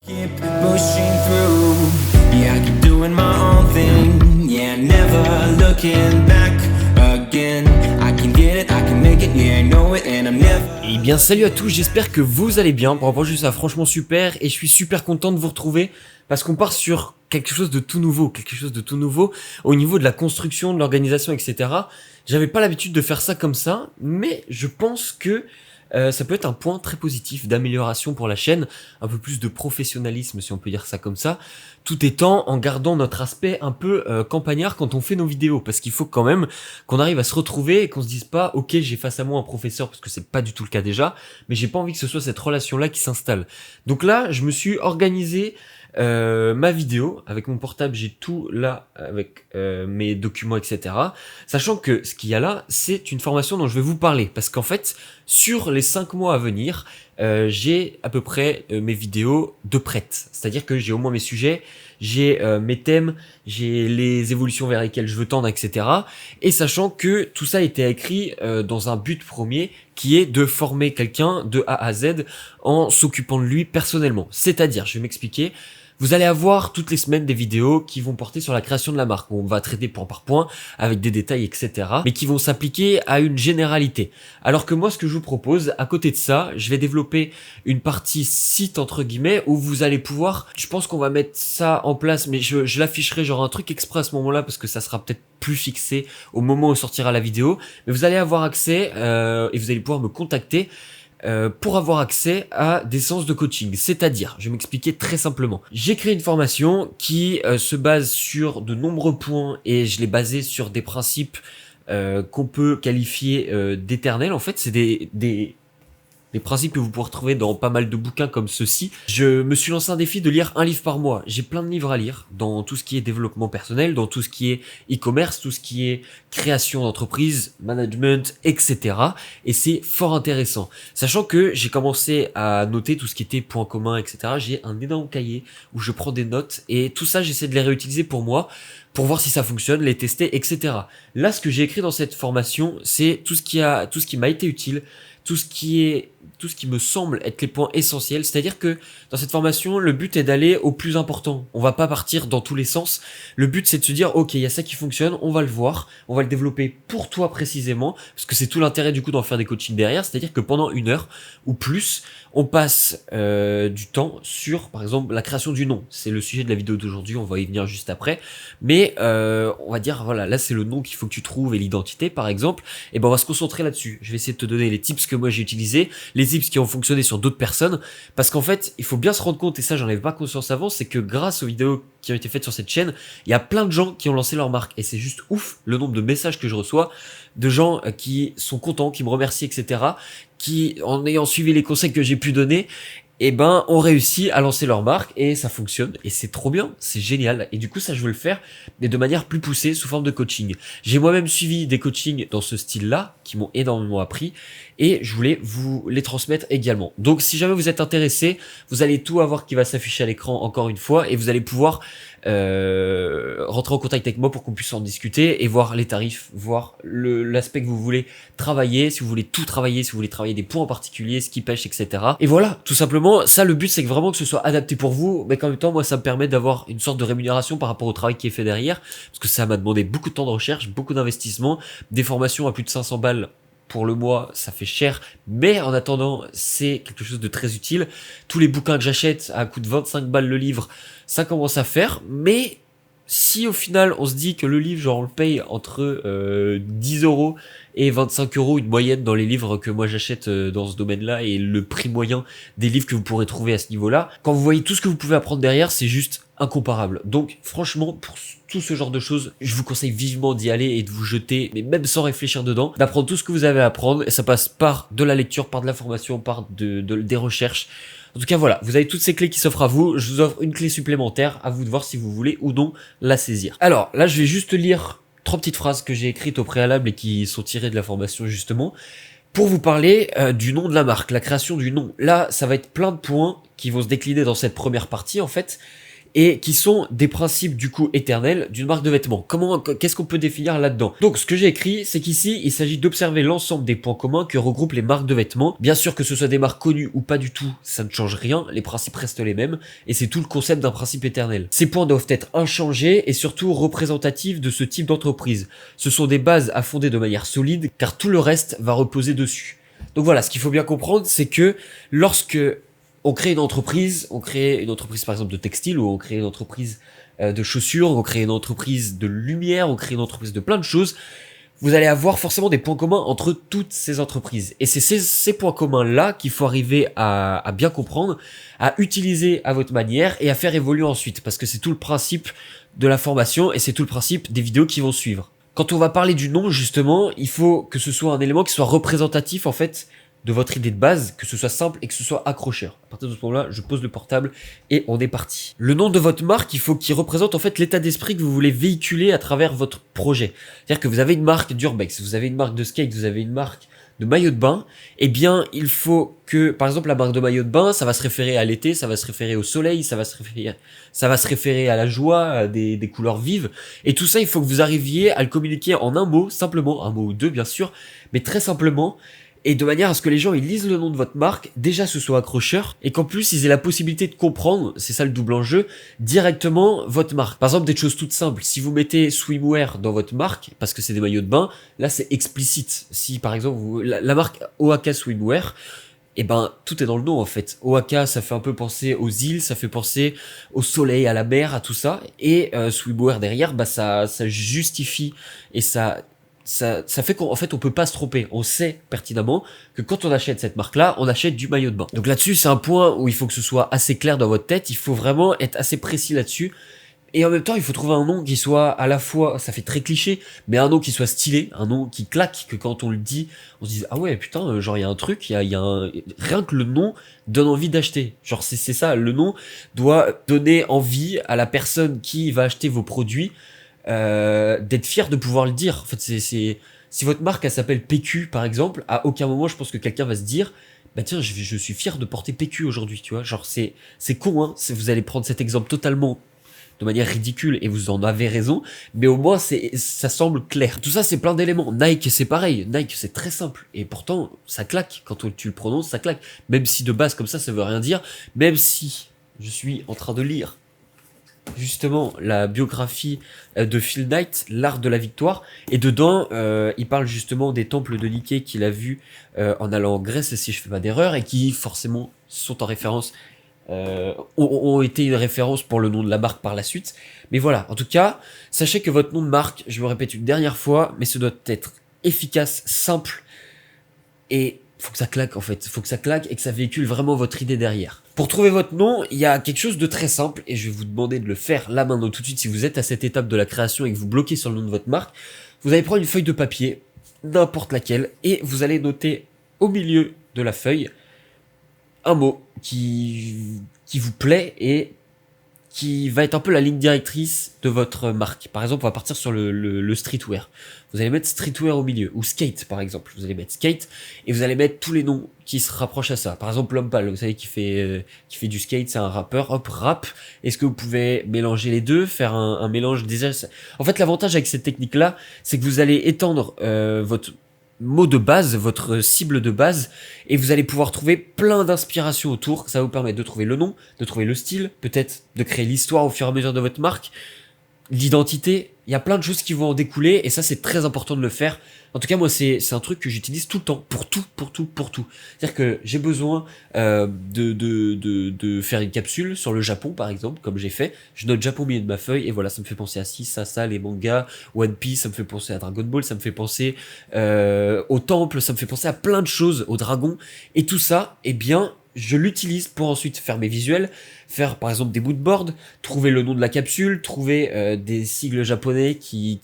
Keep pushing through. Yeah, I keep doing my own thing. Yeah, never looking back again. I can get it, I can make it. Yeah, I know it, and I'm never. Eh bien salut à tous, j'espère que vous allez bien. Pour rapport juste ça, franchement super, et je suis super content de vous retrouver parce qu'on part sur quelque chose de tout nouveau, au niveau de la construction, de l'organisation, etc. J'avais pas l'habitude de faire ça comme ça, mais je pense que ça peut être un point très positif d'amélioration pour la chaîne, un peu plus de professionnalisme si on peut dire ça comme ça, tout étant en gardant notre aspect un peu campagnard quand on fait nos vidéos, parce qu'il faut quand même qu'on arrive à se retrouver et qu'on se dise pas ok j'ai face à moi un professeur, parce que c'est pas du tout le cas déjà, mais j'ai pas envie que ce soit cette relation là qui s'installe. Donc là je me suis organisé ma vidéo avec mon portable, j'ai tout là avec mes documents, etc. Sachant que ce qu'il y a là, c'est une formation dont je vais vous parler, parce qu'en fait, sur les 5 mois à venir, j'ai à peu près mes vidéos de prêtes. C'est-à-dire que j'ai au moins mes sujets, j'ai mes thèmes, j'ai les évolutions vers lesquelles je veux tendre, etc. Et sachant que tout ça a été écrit dans un but premier, qui est de former quelqu'un de A à Z en s'occupant de lui personnellement. C'est-à-dire, je vais m'expliquer. Vous allez avoir toutes les semaines des vidéos qui vont porter sur la création de la marque, où on va traiter point par point, avec des détails, etc. mais qui vont s'appliquer à une généralité. Alors que moi, ce que je vous propose, à côté de ça, je vais développer une partie site, entre guillemets, où vous allez pouvoir, je pense qu'on va mettre ça en place, mais je l'afficherai genre un truc exprès à ce moment-là, parce que ça sera peut-être plus fixé au moment où sortira la vidéo, mais vous allez avoir accès, et vous allez pouvoir me contacter, pour avoir accès à des séances de coaching. C'est-à-dire, je vais m'expliquer très simplement. J'ai créé une formation qui se base sur de nombreux points, et je l'ai basée sur des principes qu'on peut qualifier d'éternels. En fait, c'est des principes que vous pouvez retrouver dans pas mal de bouquins comme ceci. Je me suis lancé un défi de lire un livre par mois. J'ai plein de livres à lire dans tout ce qui est développement personnel, dans tout ce qui est e-commerce, tout ce qui est création d'entreprise, management, etc. Et c'est fort intéressant. Sachant que j'ai commencé à noter tout ce qui était points communs, etc. J'ai un énorme cahier où je prends des notes, et tout ça, j'essaie de les réutiliser pour moi, pour voir si ça fonctionne, les tester, etc. Là, ce que j'ai écrit dans cette formation, c'est tout ce qui m'a été utile, tout ce qui me semble être les points essentiels. C'est-à-dire que dans cette formation, le but est d'aller au plus important. On va pas partir dans tous les sens. Le but, c'est de se dire, ok, il y a ça qui fonctionne, on va le voir, on va le développer pour toi précisément, parce que c'est tout l'intérêt du coup d'en faire des coachings derrière. C'est-à-dire que pendant 1 heure ou plus, on passe du temps sur, par exemple, la création du nom. C'est le sujet de la vidéo d'aujourd'hui, on va y venir juste après. Mais on va dire, voilà, là c'est le nom qu'il faut que tu trouves et l'identité, par exemple. Et ben on va se concentrer là-dessus. Je vais essayer de te donner les tips que moi j'ai utilisés, les tips qui ont fonctionné sur d'autres personnes, parce qu'en fait, il faut bien se rendre compte, et ça j'en avais pas conscience avant, c'est que grâce aux vidéos qui ont été faites sur cette chaîne, il y a plein de gens qui ont lancé leur marque, et c'est juste ouf le nombre de messages que je reçois, de gens qui sont contents, qui me remercient, etc., qui, en ayant suivi les conseils que j'ai pu donner, eh ben, ont réussi à lancer leur marque, et ça fonctionne, et c'est trop bien, c'est génial. Et du coup, ça, je veux le faire, mais de manière plus poussée, sous forme de coaching. J'ai moi-même suivi des coachings dans ce style-là, qui m'ont énormément appris, et je voulais vous les transmettre également. Donc, si jamais vous êtes intéressé, vous allez tout avoir qui va s'afficher à l'écran encore une fois, et vous allez pouvoir rentrer en contact avec moi pour qu'on puisse en discuter et voir les tarifs, voir l'aspect que vous voulez travailler, si vous voulez tout travailler, si vous voulez travailler des points en particulier, ce qui pêche, etc. Et voilà, tout simplement, ça le but c'est que vraiment que ce soit adapté pour vous, mais qu'en même temps moi ça me permet d'avoir une sorte de rémunération par rapport au travail qui est fait derrière, parce que ça m'a demandé beaucoup de temps de recherche, beaucoup d'investissement, des formations à plus de 500 balles pour le mois, ça fait cher, mais en attendant, c'est quelque chose de très utile. Tous les bouquins que j'achète à coût de 25 balles le livre, ça commence à faire, mais si au final on se dit que le livre, genre on le paye entre 10 euros et 25 euros, une moyenne dans les livres que moi j'achète dans ce domaine-là, et le prix moyen des livres que vous pourrez trouver à ce niveau-là, quand vous voyez tout ce que vous pouvez apprendre derrière, c'est juste incomparable. Donc franchement, pour tout ce genre de choses, je vous conseille vivement d'y aller et de vous jeter, mais même sans réfléchir dedans, d'apprendre tout ce que vous avez à apprendre, et ça passe par de la lecture, par de la formation, par des recherches. En tout cas voilà, vous avez toutes ces clés qui s'offrent à vous, je vous offre une clé supplémentaire, à vous de voir si vous voulez ou non la saisir. Alors là je vais juste lire 3 petites phrases que j'ai écrites au préalable et qui sont tirées de la formation justement, pour vous parler du nom de la marque, la création du nom. Là ça va être plein de points qui vont se décliner dans cette première partie en fait, et qui sont des principes du coup éternels d'une marque de vêtements. Qu'est-ce qu'on peut définir là-dedans? Donc ce que j'ai écrit, c'est qu'ici il s'agit d'observer l'ensemble des points communs que regroupent les marques de vêtements. Bien sûr que ce soit des marques connues ou pas du tout, ça ne change rien, les principes restent les mêmes et c'est tout le concept d'un principe éternel. Ces points doivent être inchangés et surtout représentatifs de ce type d'entreprise. Ce sont des bases à fonder de manière solide car tout le reste va reposer dessus. Donc voilà, ce qu'il faut bien comprendre, c'est que lorsque on crée une entreprise par exemple de textile, ou on crée une entreprise de chaussures, on crée une entreprise de lumière, on crée une entreprise de plein de choses, vous allez avoir forcément des points communs entre toutes ces entreprises. Et c'est ces points communs-là qu'il faut arriver à bien comprendre, à utiliser à votre manière et à faire évoluer ensuite, parce que c'est tout le principe de la formation et c'est tout le principe des vidéos qui vont suivre. Quand on va parler du nom, justement, il faut que ce soit un élément qui soit représentatif, en fait, de votre idée de base, que ce soit simple et que ce soit accrocheur. À partir de ce moment-là, je pose le portable et on est parti. Le nom de votre marque, il faut qu'il représente en fait l'état d'esprit que vous voulez véhiculer à travers votre projet. C'est-à-dire que vous avez une marque d'urbex, vous avez une marque de skate, vous avez une marque de maillot de bain, eh bien, il faut que, par exemple, la marque de maillot de bain, ça va se référer à l'été, ça va se référer au soleil, ça va se référer à la joie, à des couleurs vives. Et tout ça, il faut que vous arriviez à le communiquer en un mot, simplement, un mot ou deux, bien sûr, mais très simplement, et de manière à ce que les gens ils lisent le nom de votre marque, déjà ce soit accrocheur, et qu'en plus ils aient la possibilité de comprendre, c'est ça le double enjeu, directement votre marque. Par exemple des choses toutes simples, si vous mettez swimwear dans votre marque, parce que c'est des maillots de bain, là c'est explicite. Si par exemple la marque Oaka Swimwear, et ben tout est dans le nom en fait. Oaka ça fait un peu penser aux îles, ça fait penser au soleil, à la mer, à tout ça, et swimwear derrière, bah ça justifie et ça fait qu'en fait on peut pas se tromper. On sait pertinemment que quand on achète cette marque-là, on achète du maillot de bain. Donc là-dessus, c'est un point où il faut que ce soit assez clair dans votre tête. Il faut vraiment être assez précis là-dessus. Et en même temps, il faut trouver un nom qui soit à la fois, ça fait très cliché, mais un nom qui soit stylé, un nom qui claque, que quand on le dit, on se dise ah ouais putain, genre il y a un truc, rien que le nom donne envie d'acheter. Genre c'est ça, le nom doit donner envie à la personne qui va acheter vos produits. D'être fier de pouvoir le dire. En fait, si votre marque elle s'appelle PQ par exemple, à aucun moment je pense que quelqu'un va se dire bah tiens je suis fier de porter PQ aujourd'hui, tu vois. Genre c'est con hein, vous allez prendre cet exemple totalement de manière ridicule et vous en avez raison, mais au moins ça semble clair. Tout ça c'est plein d'éléments. Nike c'est pareil, Nike c'est très simple et pourtant ça claque quand tu le prononces, ça claque. Même si de base comme ça veut rien dire, même si je suis en train de lire justement la biographie de Phil Knight, l'art de la victoire, et dedans il parle justement des temples de Nike qu'il a vus en allant en Grèce, si je fais pas d'erreur, et qui forcément sont en référence, ont été une référence pour le nom de la marque par la suite. Mais voilà, en tout cas, sachez que votre nom de marque, je me répète une dernière fois, mais ce doit être efficace, simple, et faut que ça claque en fait, faut que ça claque et que ça véhicule vraiment votre idée derrière. Pour trouver votre nom, il y a quelque chose de très simple et je vais vous demander de le faire là maintenant tout de suite si vous êtes à cette étape de la création et que vous bloquez sur le nom de votre marque. Vous allez prendre une feuille de papier, n'importe laquelle, et vous allez noter au milieu de la feuille un mot qui vous plaît et qui va être un peu la ligne directrice de votre marque. Par exemple, on va partir sur le streetwear. Vous allez mettre streetwear au milieu, ou skate par exemple. Vous allez mettre skate, et vous allez mettre tous les noms qui se rapprochent à ça. Par exemple, Lompal, vous savez, qui fait du skate, c'est un rappeur, hop, rap. Est-ce que vous pouvez mélanger les deux, faire un mélange déjà... En fait, l'avantage avec cette technique-là, c'est que vous allez étendre votre mot de base, votre cible de base, et vous allez pouvoir trouver plein d'inspirations autour. Ça va vous permettre de trouver le nom, de trouver le style, peut-être de créer l'histoire au fur et à mesure de votre marque, l'identité. Il y a plein de choses qui vont en découler, et ça c'est très important de le faire. En tout cas, moi c'est un truc que j'utilise tout le temps, pour tout. C'est-à-dire que j'ai besoin de faire une capsule sur le Japon par exemple, comme j'ai fait. Je note Japon au milieu de ma feuille, et voilà, ça me fait penser à ça, les mangas, One Piece, ça me fait penser à Dragon Ball, ça me fait penser au temple, ça me fait penser à plein de choses, au dragon, et tout ça, eh bien, je l'utilise pour ensuite faire mes visuels, faire par exemple des moodboards, trouver le nom de la capsule, trouver des sigles japonais qui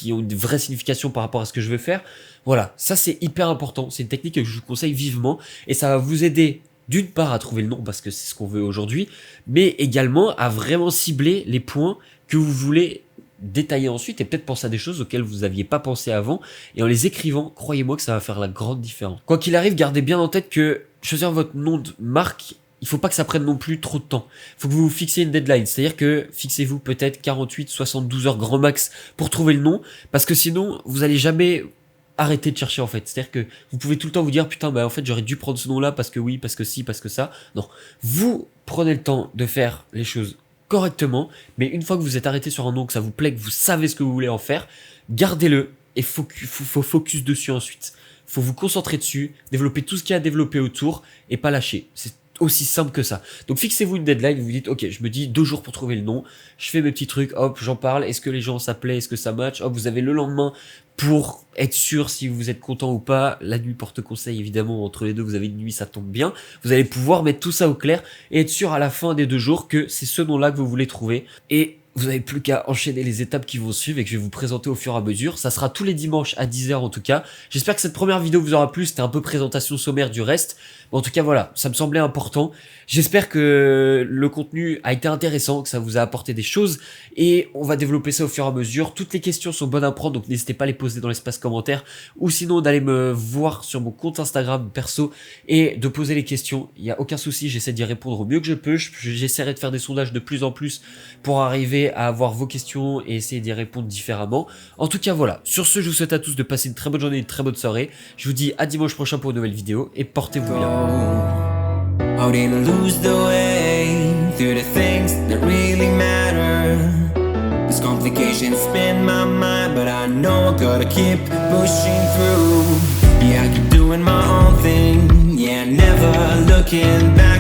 ont une vraie signification par rapport à ce que je veux faire. Voilà, ça c'est hyper important, c'est une technique que je vous conseille vivement, et ça va vous aider d'une part à trouver le nom parce que c'est ce qu'on veut aujourd'hui, mais également à vraiment cibler les points que vous voulez détailler ensuite et peut-être penser à des choses auxquelles vous n'aviez pas pensé avant, et en les écrivant, croyez-moi que ça va faire la grande différence. Quoi qu'il arrive, gardez bien en tête que choisir votre nom de marque, il faut pas que ça prenne non plus trop de temps. Faut que vous vous fixiez une deadline. C'est-à-dire que fixez-vous peut-être 48, 72 heures grand max pour trouver le nom, parce que sinon, vous allez jamais arrêter de chercher en fait. C'est-à-dire que vous pouvez tout le temps vous dire putain bah en fait j'aurais dû prendre ce nom-là parce que oui, parce que si, parce que ça. Non, vous prenez le temps de faire les choses correctement, mais une fois que vous êtes arrêté sur un nom, que ça vous plaît, que vous savez ce que vous voulez en faire, gardez-le et faut focus dessus ensuite. Faut vous concentrer dessus, développer tout ce qu'il y a à développer autour et pas lâcher. C'est aussi simple que ça. Donc fixez-vous une deadline, vous dites ok, je me dis 2 jours pour trouver le nom, je fais mes petits trucs, hop, j'en parle, est-ce que les gens ça plaît, est-ce que ça match, hop, vous avez le lendemain pour être sûr si vous êtes content ou pas. La nuit porte conseil évidemment, entre les deux vous avez une nuit, ça tombe bien, vous allez pouvoir mettre tout ça au clair et être sûr à la fin des 2 jours que c'est ce nom là que vous voulez trouver et vous n'avez plus qu'à enchaîner les étapes qui vont suivre et que je vais vous présenter au fur et à mesure. Ça sera tous les dimanches à 10h en tout cas. J'espère que cette première vidéo vous aura plu. C'était un peu présentation sommaire du reste. Mais en tout cas, voilà, ça me semblait important. J'espère que le contenu a été intéressant, que ça vous a apporté des choses. Et on va développer ça au fur et à mesure. Toutes les questions sont bonnes à prendre, donc n'hésitez pas à les poser dans l'espace commentaire. Ou sinon d'aller me voir sur mon compte Instagram perso et de poser les questions. Il n'y a aucun souci, j'essaie d'y répondre au mieux que je peux. J'essaierai de faire des sondages de plus en plus pour arriver à avoir vos questions et essayer d'y répondre différemment. En tout cas voilà, sur ce je vous souhaite à tous de passer une très bonne journée, une très bonne soirée. Je vous dis à dimanche prochain pour une nouvelle vidéo et portez-vous bien. How did I lose the way through the things that really matter? This complications spin my mind, but I know I gotta keep pushing through. Yeah, I keep doing my own thing, yeah, never looking back.